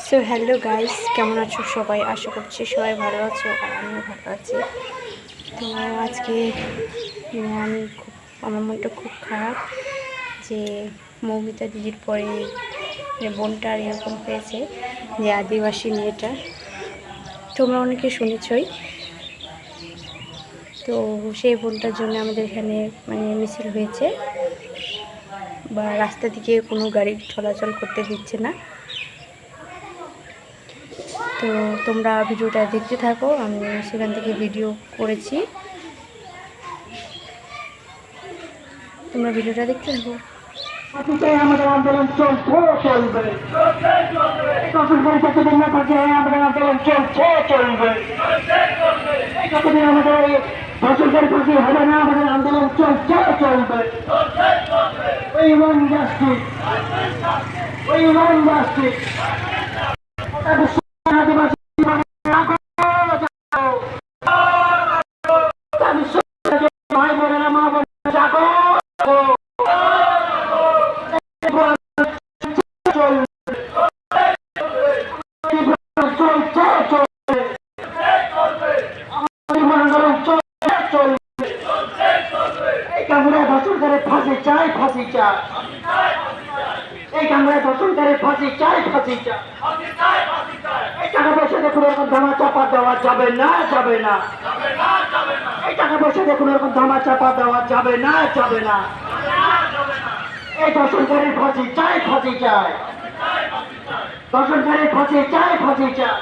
So hello guys, কেমন আছো সবাই? আশা করছি সবাই ভালো আছো আর আমিও ভালো আছি। তো আজকে আমার মনটা খুব খারাপ যে মৌমিতা দিদির পরে যে বোনটার এরকম হয়েছে, যে আদিবাসী মেয়েটা, তোমরা অনেকে শুনেছই। তো সেই বোনটার জন্য আমাদের এখানে মিছিল হয়েছে, বা রাস্তা দিকে কোনো গাড়ি চলাচল করতে দিচ্ছে না। তো তোমরা ভিডিওটা দেখতে থাকো, আমি সেখান থেকে ভিডিও করেছি, তোমরা ভিডিওটা দেখতে থাকো। আমাদের আন্দোলন চলবে, যতদিন না থাকে আমাদের আন্দোলন চলবে, যতদিন আমাদের বেসরকারি ফাঁসি হবে না আমাদের আন্দোলন চলবে। We want justice, we want justice. ভাই বোনেরা, মা বোনেরা, জাগো। ফাঁসি চাই, ফাঁসি চাই, এই কামড়ায় ধর্ষণকারী ফাঁসি চাই, ফাঁসি চাই। এই টাকা পয়সা দেখুন এরকম ধামা চাপা দেওয়া যাবে না, যাবে না। এই টাকা পয়সা দেখুন এরকম ধামা চাপা দেওয়া যাবে না, যাবে না। এই ধর্ষণকারীর ফাঁসি চাই, ফাঁসি চাই, ধর্ষণকারীর ফাঁসি চাই, ফাঁসি চাই।